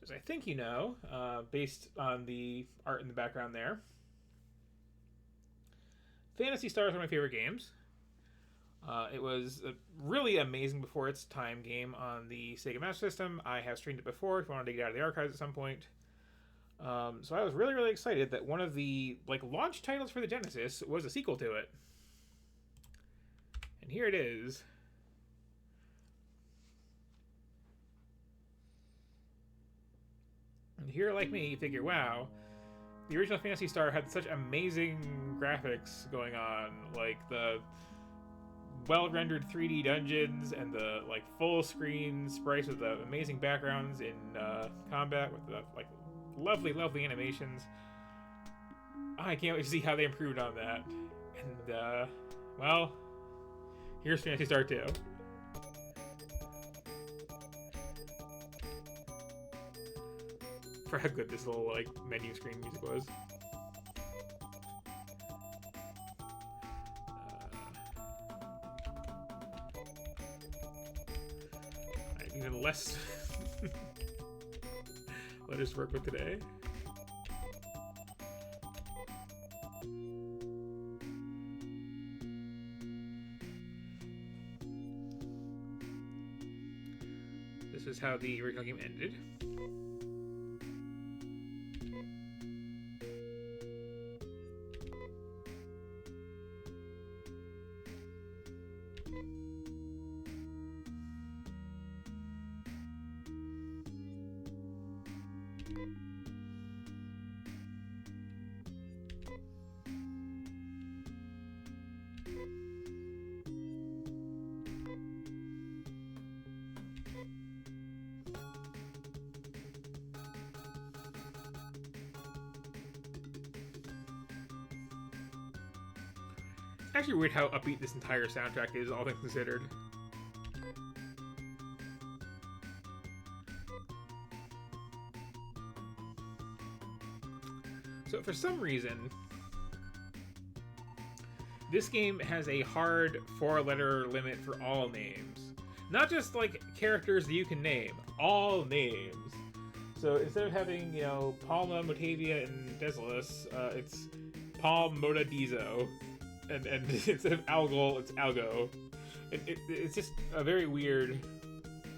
as I think you know, based on the art in the background there. Phantasy Star is one of my favorite games. It was a really amazing before its time game on the Sega Master System. I have streamed it before if you wanted to get out of the archives at some point. So I was really, really excited that one of the launch titles for the Genesis was a sequel to it. And here it is. And here, like me, you figure, wow, the original Phantasy Star had such amazing graphics going on, like the well-rendered 3D dungeons and the full screen sprites with the amazing backgrounds in combat with the lovely, lovely animations. I can't wait to see how they improved on that. And well, here's Phantasy Star 2. For how good this little menu screen music was. Even less letters to work with today. This is how the original game ended. Actually weird how upbeat this entire soundtrack is, all things considered. So for some reason, this game has a hard 4-letter limit for all names. Not just characters that you can name, all names. So instead of having, Palma, Motavia, and Desolus, it's Palm, Moda, Dizo. And instead of Algol, it's Algo. It's just a very weird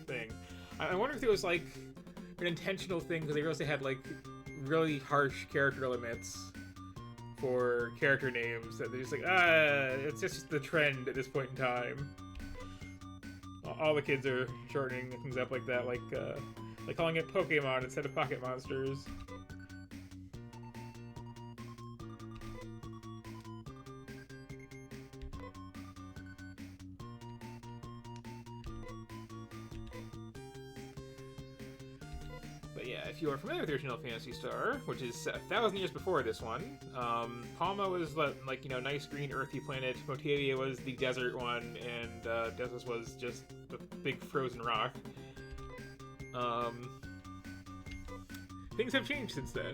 thing. I wonder if it was an intentional thing, because they also had really harsh character limits for character names that they're just it's just the trend at this point in time. All the kids are shortening things up like that, like calling it Pokemon instead of Pocket Monsters. But yeah, if you are familiar with the original Phantasy Star, which is 1,000 years before this one, Palma was nice green earthy planet, Motavia was the desert one, and Desolus was just the big frozen rock. Things have changed since then.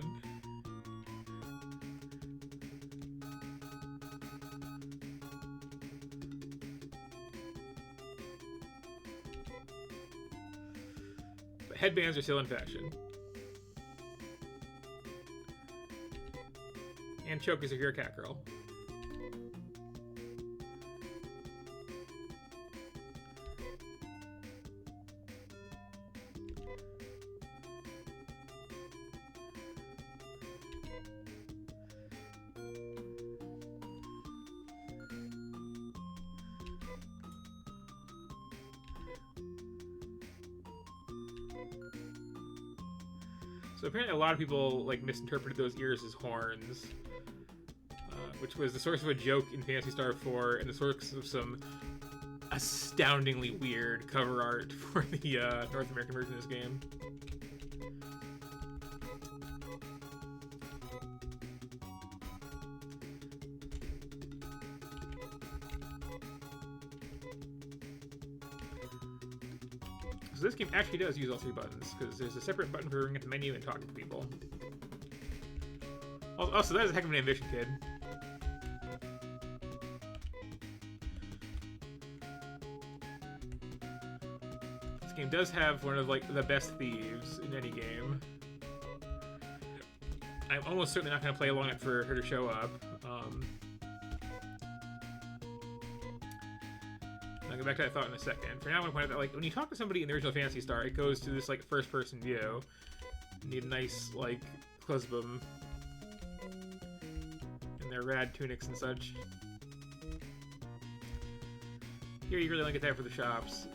But headbands are still in fashion. And chokers if you're a cat girl. So apparently a lot of people misinterpreted those ears as horns, which was the source of a joke in Phantasy Star 4 and the source of some astoundingly weird cover art for the North American version of this game. So this game actually does use all 3 buttons, because there's a separate button for going at the menu and talking to people. Also, that is a heck of an ambition, kid. This game does have one of like the best thieves in any game. I'm almost certainly not going to play long enough for her to show up. I'll get back to that thought in a second. For now, I want to point out that like when you talk to somebody in the original Phantasy Star, it goes to this like first-person view. You need a nice like close of them in their rad tunics and such. Here, you really only get that for the shops.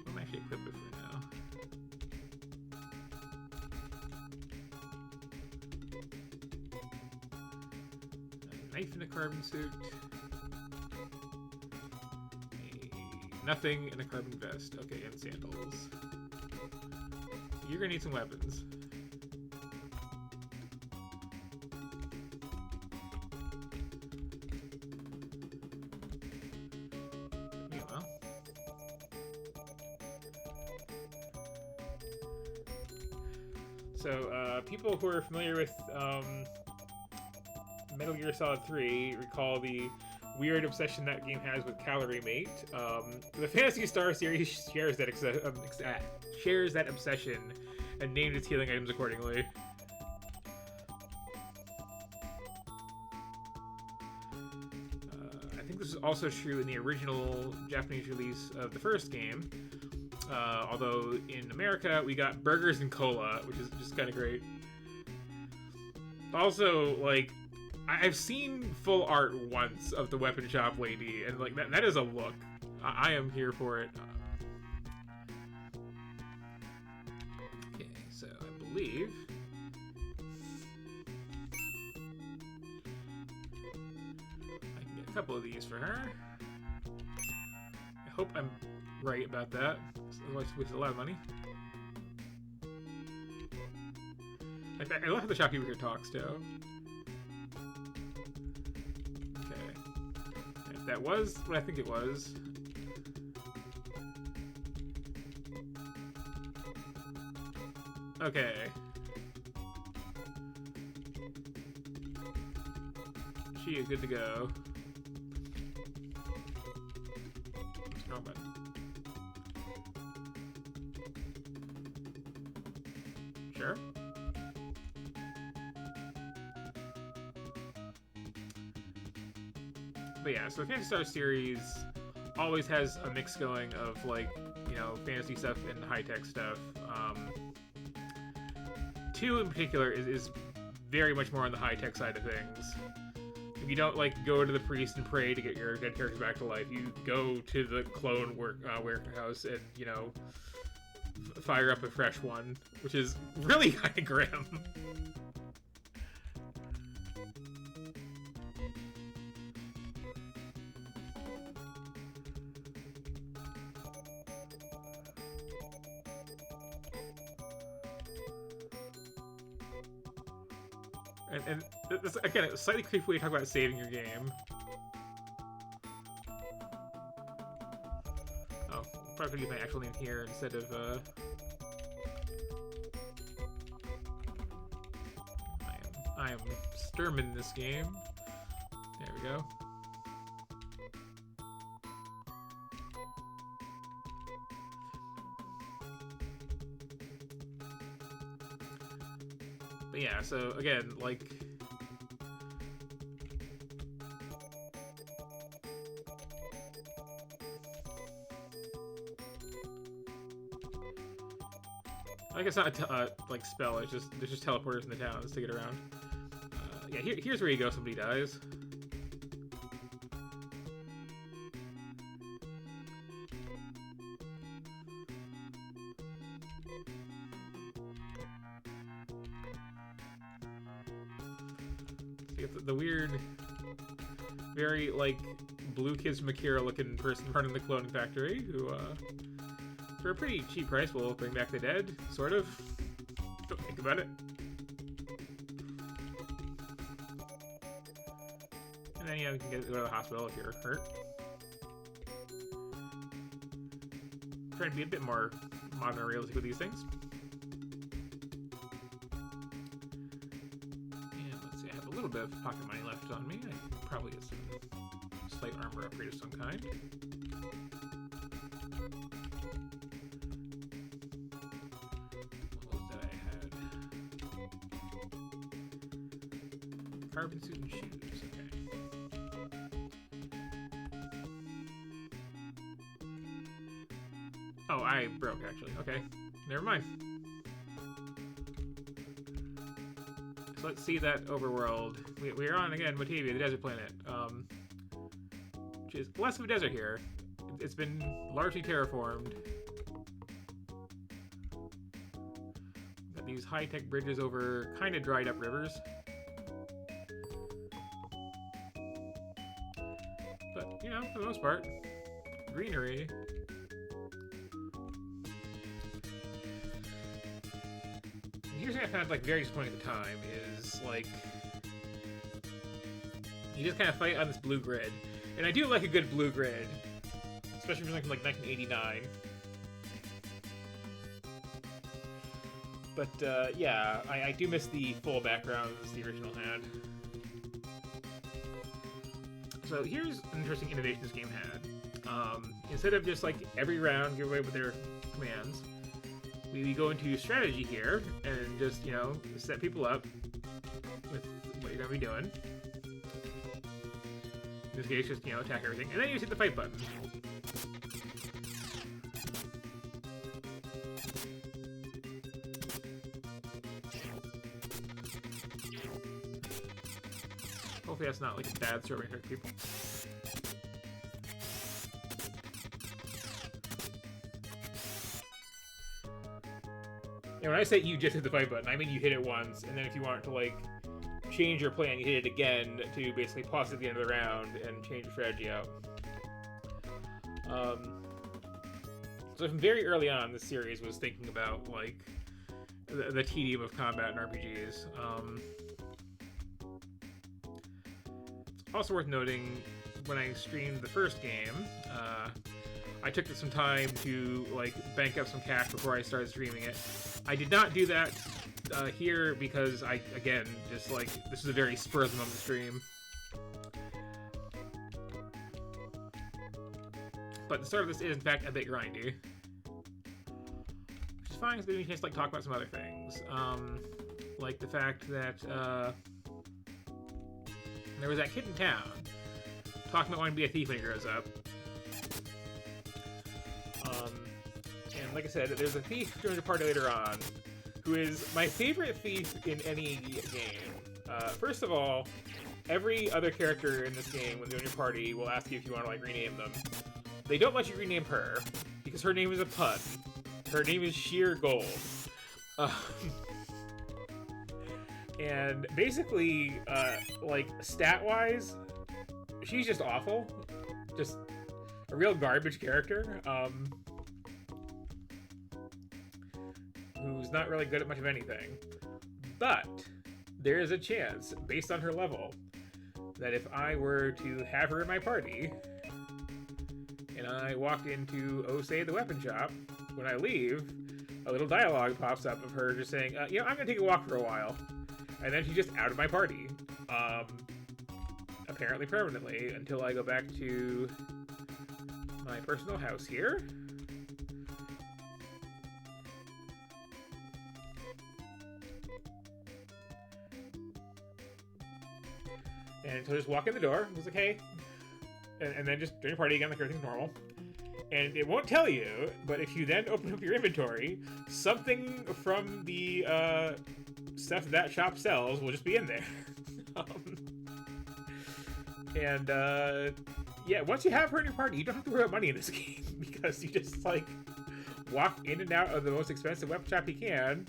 I'm actually equipped with for now. A knife in a carbon suit. Nothing in a carbon vest. Okay, and sandals. You're gonna need some weapons. So, people who are familiar with Metal Gear Solid 3 recall the weird obsession that game has with Calorie Mate. The Phantasy Star series shares that obsession and named its healing items accordingly. I think this is also true in the original Japanese release of the first game. Although in America we got burgers and cola, which is just kind of great. Also, like, I've seen full art once of the weapon shop lady, and like that is a look. I am here for it. Okay, so I believe I can get a couple of these for her. I hope I'm right about that. Otherwise, it's a lot of money. I love how the shopkeeper here talks too. Okay, if that was what I think it was. Okay. She is good to go. Wrong button. Sure. But yeah, so the Phantasy Star series always has a mix going of, like, you know, fantasy stuff and high-tech stuff. 2 in particular is very much more on the high-tech side of things. If you don't, like, go to the priest and pray to get your dead characters back to life, you go to the clone warehouse and, you know, fire up a fresh one, which is really kind of grim. And this, again, it's slightly creepy when you talk about saving your game. Oh, probably could use my actual name here instead of, I am Sturm in this game. There we go. But yeah, so again, like, I guess not a like spell. It's just there's just teleporters in the towns to get around. Yeah, here's where you go. Somebody dies. So you get the weird, very like Blue Kids from Akira looking person running the cloning factory who, for a pretty cheap price, will bring back the dead, sort of. Don't think about it. And then, yeah, you can go to the hospital if you're hurt. Trying to be a bit more modern and realistic with these things. And let's see, I have a little bit of pocket money left on me. I can probably get some armor upgrade of some kind. What was that I had? Carbon suit and shoes. Okay. Oh, I broke actually. Okay, never mind. So let's see that overworld. We're on again Motivia, the desert planet, which is less of a desert here. It's been largely terraformed. Got these high-tech bridges over kind of dried up rivers. But, you know, for the most part, greenery. Here's what I found like very disappointing at the time is like you just kind of fight on this blue grid, and I do like a good blue grid, especially from like 1989. But yeah, I do miss the full backgrounds the original had. So here's an interesting innovation this game had. Instead of just like every round give away with their commands, we go into strategy here and just, you know, set people up with what you're going to be doing. In this case, just, you know, attack everything. And then you just hit the fight button. Hopefully that's not like a bad throw right here, people. And when I say you just hit the fight button, I mean you hit it once, and then if you want to, like, change your plan, you hit it again to basically pause at the end of the round and change your strategy out. So from very early on, this series was thinking about, like, the tedium of combat in RPGs. It's also worth noting, when I streamed the first game, I took some time to, like, bank up some cash before I started streaming it. I did not do that here because I, again, just, like, this is a very spur of the moment stream. But the start of this is, in fact, a bit grindy. Which is fine, because we can just, like, talk about some other things. Like the fact that, there was that kid in town talking about wanting to be a thief when he grows up. And like I said, there's a thief who joins your party later on, who is my favorite thief in any game. First of all, every other character in this game, when they're in your party, will ask you if you want to, like, rename them. They don't let you rename her, because her name is a pun. Her name is Sheer Gold. And basically, like, stat-wise, she's just awful. Just a real garbage character. Who's not really good at much of anything. But there is a chance, based on her level, that if I were to have her in my party, and I walked into, oh, say, the weapon shop, when I leave, a little dialogue pops up of her just saying, you know, I'm going to take a walk for a while. And then she's just out of my party. Apparently permanently, until I go back to my personal house here. And so just walk in the door. It was like, hey. And then just join your party again like everything's normal. And it won't tell you, but if you then open up your inventory, something from the stuff that shop sells will just be in there. Yeah, once you have her in your party, you don't have to worry about money in this game. Because you just, like, walk in and out of the most expensive weapon shop you can.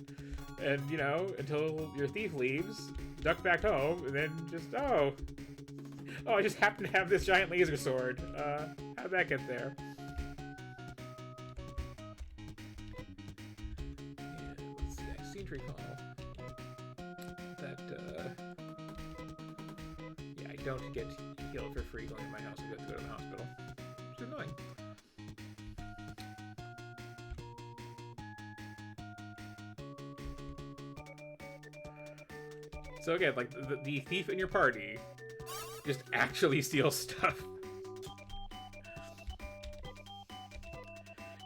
And, you know, until your thief leaves, duck back home, and then just, oh, I just happen to have this giant laser sword. How'd that get there? And let's see, I seem to recall that, yeah, I don't get healed for free going to my house. I have to go to the hospital. Which is annoying. So again, like, the thief in your party just actually steals stuff.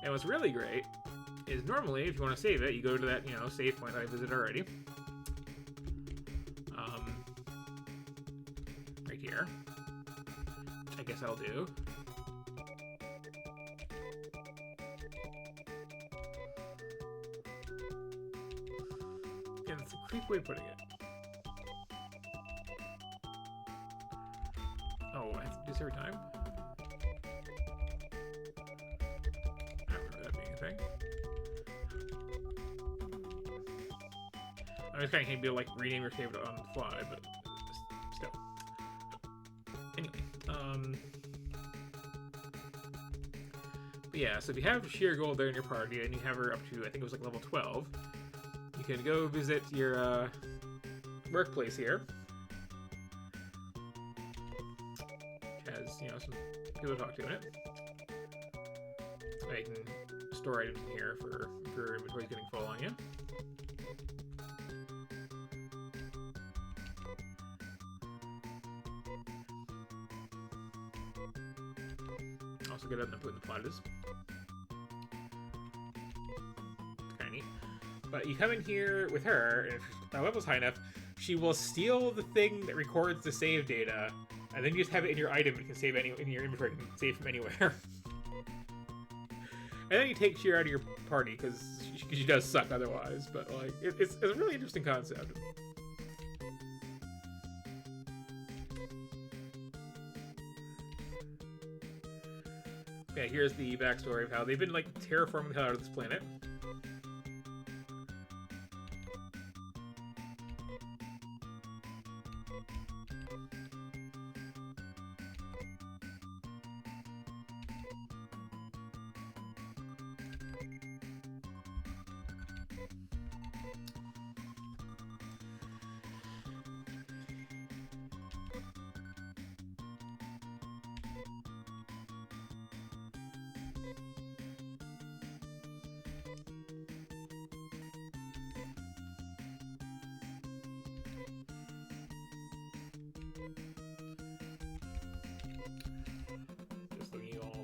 And what's really great is normally, if you want to save it, you go to that, you know, save point that I visited already. Right here. I guess I'll do. And it's a creepy way of putting it. Oh, I have to do this every time? I don't remember that being a thing. I was kind of can't be like rename your favorite on the fly, but still. Anyway, but yeah, so if you have Sheer Gold there in your party and you have her up to, I think it was like level 12, you can go visit your workplace here. Which has, you know, some people to talk to in it. You can store items in here for if your inventory's getting full on you. Also get up and put in the platters. It's kind of neat. But you come in here with her, and if the level's high enough, she will steal the thing that records the save data, and then you just have it in your item. You can save in your inventory. You can save from anywhere. And then you take Sheer out of your party because she does suck otherwise. But like, it's a really interesting concept. Yeah, here's the backstory of how they've been like terraforming the hell out of this planet.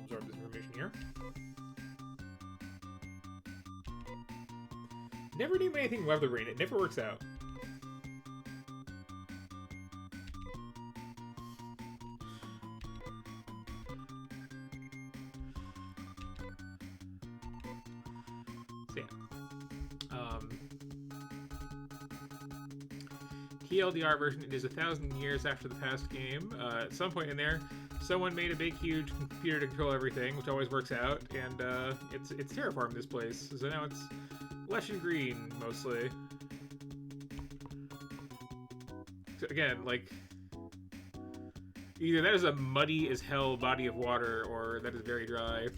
Absorb this information here. Never name anything weather brain. It never works out. So yeah. TLDR version, it is 1,000 years after the past game. At some point in there, someone made a big, huge computer to control everything, which always works out, and it's terraformed this place. So now it's lush and green, mostly. So again, like, either that is a muddy as hell body of water, or that is very dry.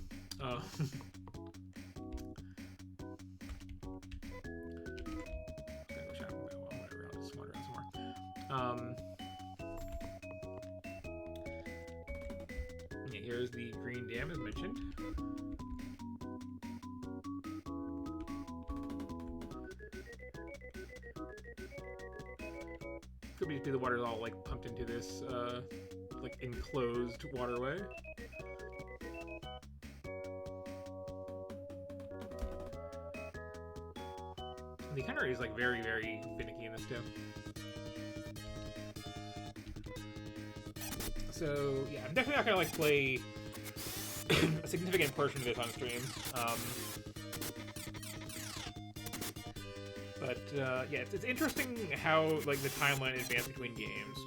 Yeah, here's the green dam as mentioned. Could be the water's all like pumped into this like enclosed waterway. And the itinerary is like very, very finicky in this too. So yeah, I'm definitely not gonna like play a significant portion of this on stream. But yeah, it's interesting how like the timeline advances between games.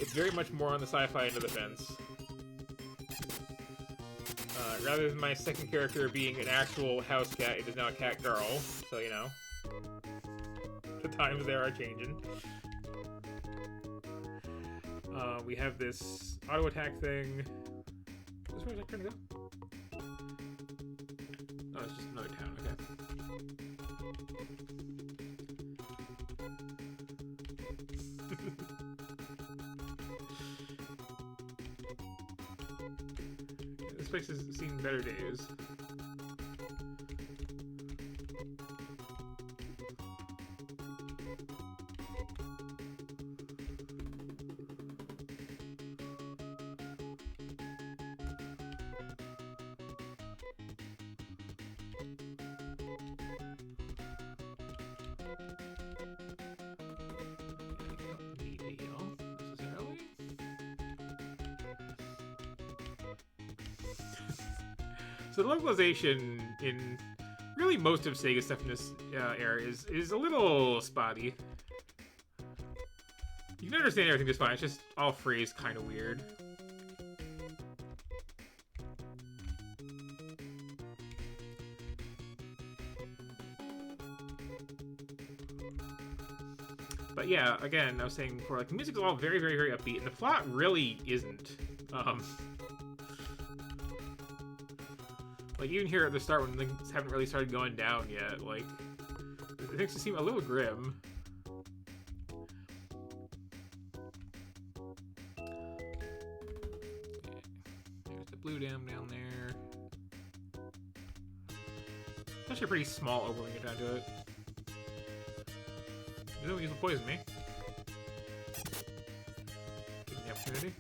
It's very much more on the sci-fi end of the fence. Rather than my second character being an actual house cat, it is now a cat girl. So you know, the times there are changing. We have this auto attack thing. This way was I trying to go? Oh, it's just another town. Okay. This place has seen better days. So the localization in really most of Sega stuff in this era is a little spotty. You can understand everything just fine. It's just all phrased kind of weird. But yeah, again, I was saying before, like, the music is all very, very, very upbeat, and the plot really isn't. Like, even here at the start when things haven't really started going down yet, like, things just seem a little grim. There's the blue dam down there. It's actually a pretty small over when you get down to it. You don't use to poison me. Give me the opportunity.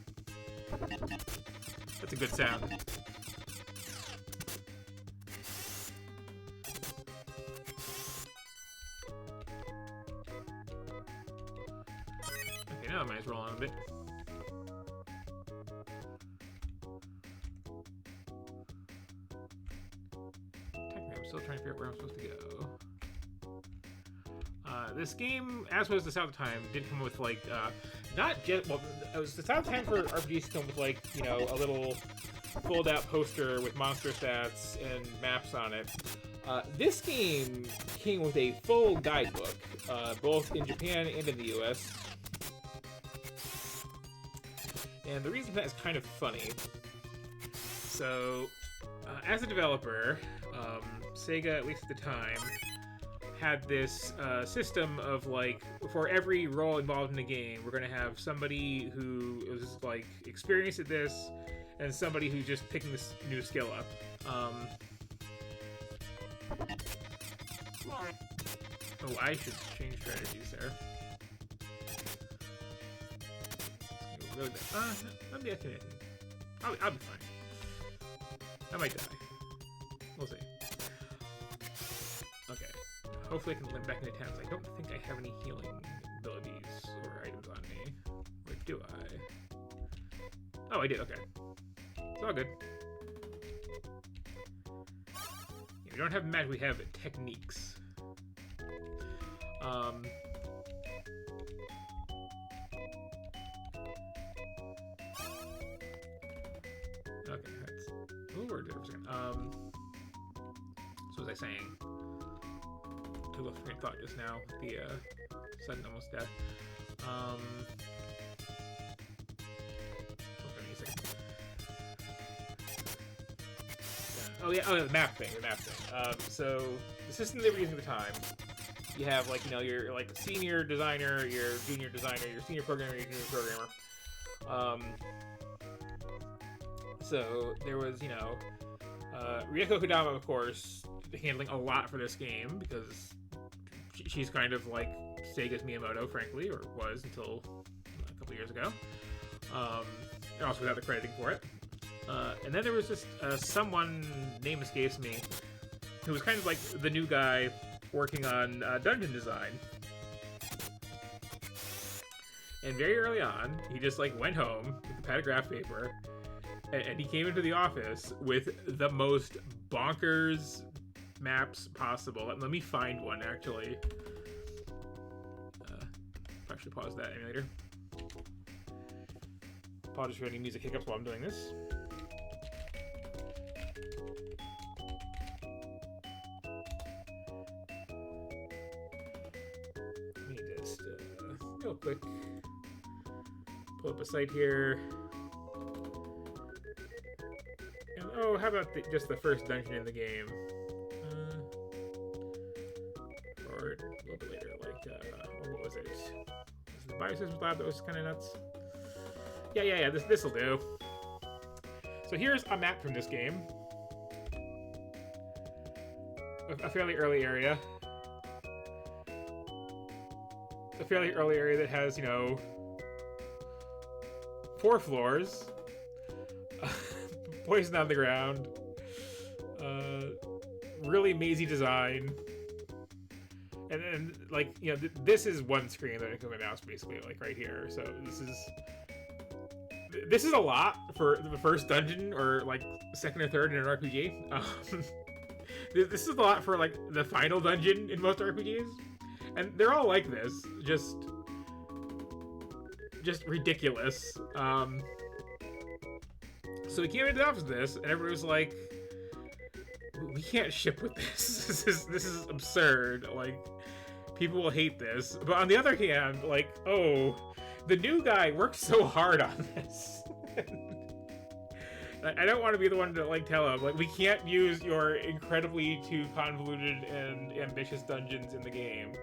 That's a good sound. Okay, now I might as well roll on a bit. Technically, I'm still trying to figure out where I'm supposed to go. This game, as was the South of Time, did come with, like, not just, well, it was the South of Time for RPGs to come with, like, you know, a little fold-out poster with monster stats and maps on it. This game came with a full guidebook, both in Japan and in the US. And the reason for that is kind of funny. So, as a developer, Sega, at least at the time, had this system of, like, for every role involved in the game, we're going to have somebody who is, like, experienced at this and somebody who's just picking this new skill up. Oh, I should change strategies there. Really I'll be okay. I'll be fine. I might die. We'll see. Okay. Hopefully I can limp back into town. I don't think I have any healing abilities or items on me. Or do I? Oh, I did. Okay. It's all good. Yeah, we don't have magic. We have techniques. Okay, that's a little weird there for a second. So was I saying? Took off train of thought just now. The sudden almost death. Oh yeah, the map thing. So the system they were using at the time, you have, like, you know, your, like, senior designer, your junior designer, your senior programmer, your junior programmer. So there was, you know, Rieko Kodama, of course, handling a lot for this game because she's kind of like Sega's Miyamoto, frankly, or was until a couple years ago. And also without the crediting for it. And then there was just someone, name escapes me, who was kind of like the new guy working on dungeon design. And very early on, he just, like, went home with a pad of graph paper, and he came into the office with the most bonkers maps possible. Let me find one, actually. Probably should pause that emulator. Apologies for any music hiccups while I'm doing this. Let me just, real quick, pull up a site here. And, oh, how about just the first dungeon in the game? Or a little bit later, like, what was it? Was it the Biosystems Lab that was kind of nuts? Yeah, this'll do. So here's a map from this game. A fairly early area. A fairly early area that has, you know, 4 floors. Poison on the ground. Really mazy design. And like, you know, this is one screen that I can my mouse, basically, like right here. So this is... this is a lot for the first dungeon or like second or third in an RPG. This is a lot for like the final dungeon in most RPGs, and they're all like this, just ridiculous. So we came into the office with this, and everybody was like, "We can't ship with this. This is absurd. Like, people will hate this." But on the other hand, like, oh, the new guy worked so hard on this. I don't want to be the one to like tell him like we can't use your incredibly too convoluted and ambitious dungeons in the game.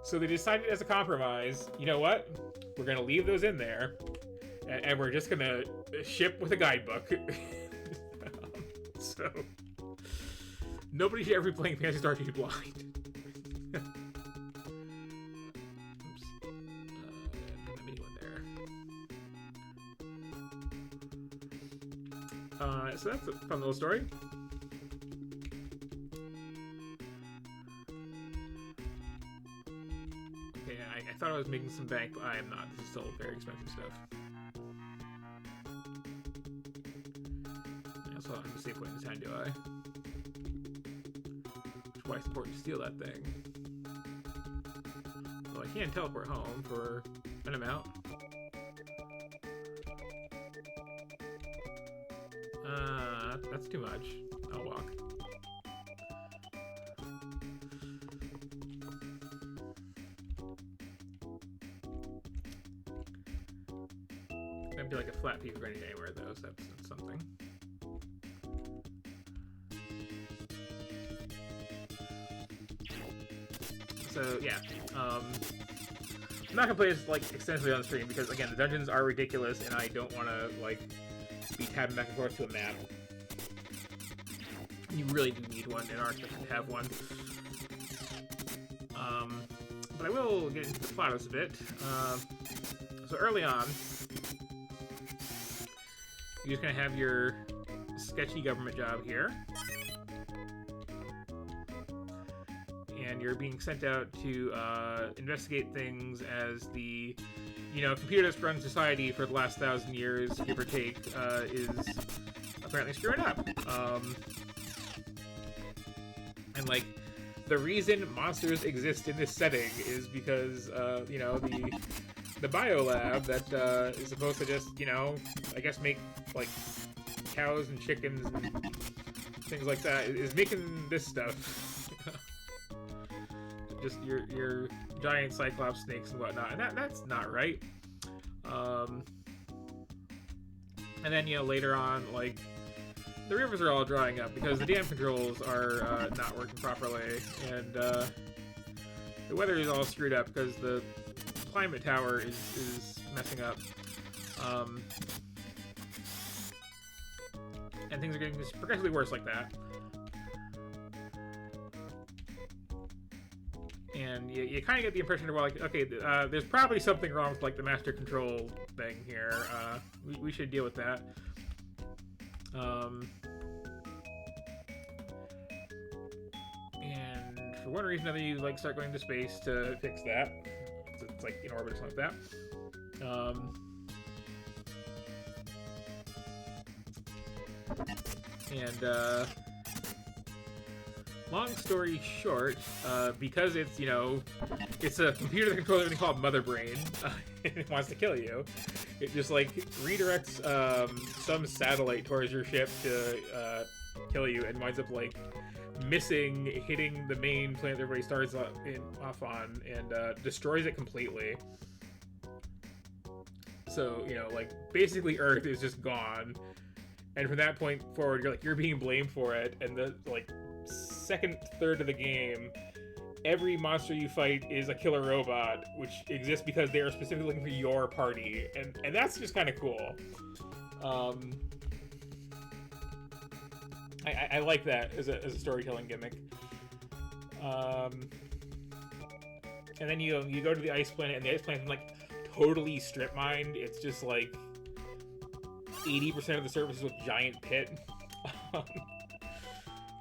So they decided as a compromise, you know what? We're gonna leave those in there, and we're just gonna ship with a guidebook. So nobody should ever be playing Phantasy Star 2 blind. So that's a fun little story. Okay, I thought I was making some bank, but I am not. This is still very expensive stuff. I also don't have a save point in time, do I? Which is why it's important to steal that thing. Well, I can teleport home for an amount. That's too much. I'll walk. That'd be like a flat piece of granite anywhere, though, so that's something. So yeah, I'm not gonna play this like extensively on the stream because again the dungeons are ridiculous and I don't want to like be tabbing back and forth to a map. You really do need one in Arc to have one. But I will get into the plot a bit. So early on, you're just gonna have your sketchy government job here. And you're being sent out to investigate things as the, computer that's run society for the last 1,000 years, give or take, is apparently screwing up. And, like, the reason monsters exist in this setting is because, the biolab that is supposed to just, I guess make, like, cows and chickens and things like that, is making this stuff. Just your giant cyclops snakes and whatnot, and that's not right. And then later on, like the rivers are all drying up because the dam controls are not working properly, and the weather is all screwed up because the climate tower is messing up. And things are getting just progressively worse like that. And you kind of get the impression of, like, okay, there's probably something wrong with, like, the master control thing here. We should deal with that. And for one reason or another, you, like, start going to space to fix that. So it's, like, in orbit or something like that. Long story short, because it's, it's a computer that controls everything called Mother Brain, and it wants to kill you, it just, like, redirects some satellite towards your ship to kill you, and winds up, like, hitting the main planet that everybody starts off on, and destroys it completely. So, like, basically Earth is just gone, and from that point forward, you're being blamed for it, and the, like, second third of the game, every monster you fight is a killer robot, which exists because they are specifically looking for your party, and that's just kind of cool. I like that as a storytelling gimmick. And then you go to the ice planet, and the ice planet's like totally strip mined. It's just like 80% of the surface is a giant pit.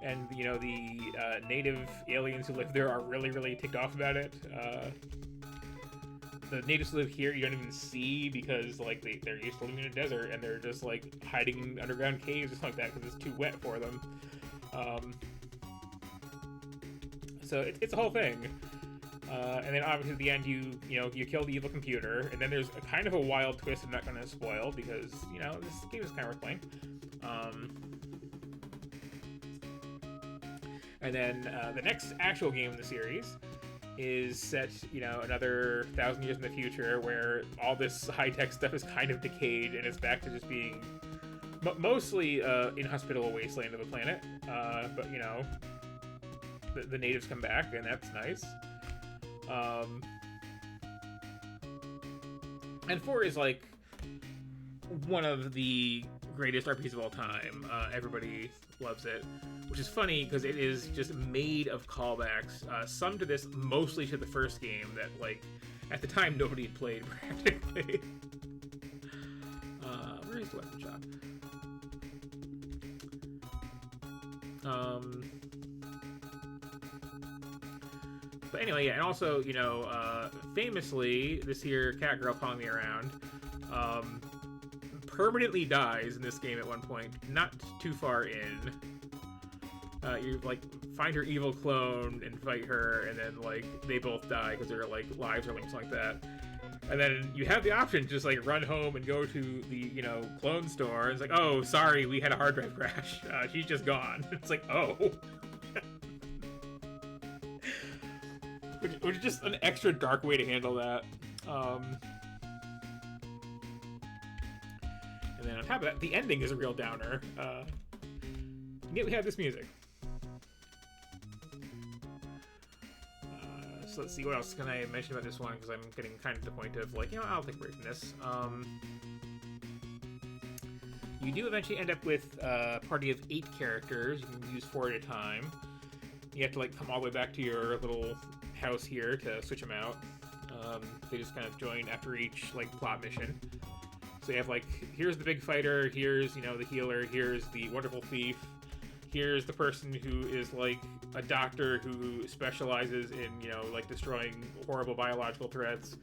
And, the native aliens who live there are really, really ticked off about it. the natives live here you don't even see because like they're used to living in a desert and they're just like hiding in underground caves or something like that because it's too wet for them. So it's a whole thing. And then obviously at the end you kill the evil computer, and then there's a kind of a wild twist I'm not going to spoil because this game is kind of worth playing. And then the next actual game in the series is set another 1,000 years in the future, where all this high-tech stuff is kind of decayed and it's back to just being mostly inhospitable wasteland of a planet. But the natives come back, and that's nice. And 4 is like one of the greatest RPGs of all time. Everybody loves it, which is funny because it is just made of callbacks, some to this, mostly to the first game that like at the time nobody had played practically. Where is the weapon shop? But anyway, yeah, and also, famously, this here cat girl following me around, permanently dies in this game at one point, not too far in. You, like, find her evil clone and fight her, and then, like, they both die because their, like, lives are linked, something like that. And then you have the option to just, like, run home and go to the, clone store, and it's like, oh, sorry, we had a hard drive crash. She's just gone. It's like, oh. Which is just an extra dark way to handle that. And then on top of that, the ending is a real downer. Yet we have this music. So let's see, what else can I mention about this one, because I'm getting kind of to the point of, like, I'll take a break from this. You do eventually end up with a party of 8 characters. You can use 4 at a time. You have to, like, come all the way back to your little house here to switch them out. They just kind of join after each, like, plot mission. So you have, like, here's the big fighter, here's, the healer, here's the wonderful thief, here's the person who is, like, a doctor who specializes in, like, destroying horrible biological threats,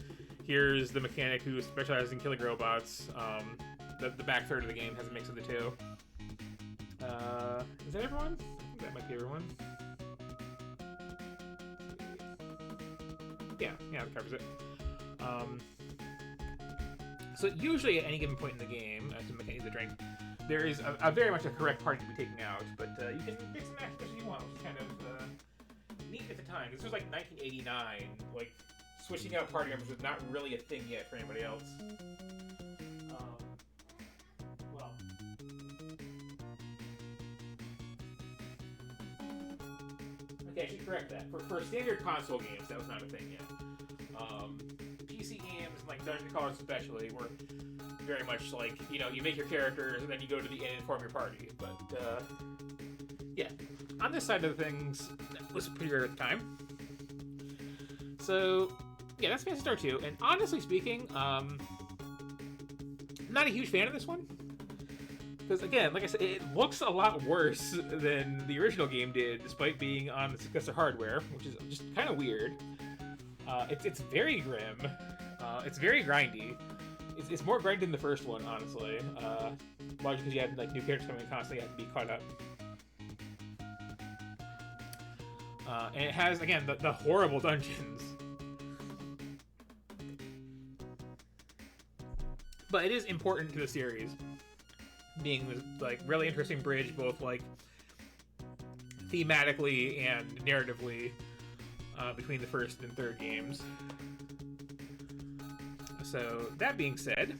here's the mechanic who specializes in killing robots. The back third of the game has a mix of the two. Is that everyone? I think that might be everyone. Yeah, that covers it. So usually at any given point in the game, to make the drink, there is a very much a correct party to be taken out, but you can mix and match as you want, which is kind of neat at the time. This was like 1989, like switching out party members was not really a thing yet for anybody else. Okay, I should correct that. For standard console games, that was not a thing yet. PC games, and like Dungeon Crawlers especially, were very much like, you make your characters, and then you go to the inn and form your party. But, yeah. On this side of things, that was pretty rare at the time. So, yeah, that's Phantasy Star 2. And honestly speaking, I'm not a huge fan of this one. Because, again, like I said, it looks a lot worse than the original game did, despite being on the successor hardware, which is just kind of weird. It's very grim. It's very grindy. It's more grindy than the first one, honestly. Largely because you had like new characters coming in constantly, you had to be caught up. And it has, again, the horrible dungeons. But it is important to the series, being this like really interesting bridge, both like thematically and narratively, between the first and third games. So that being said,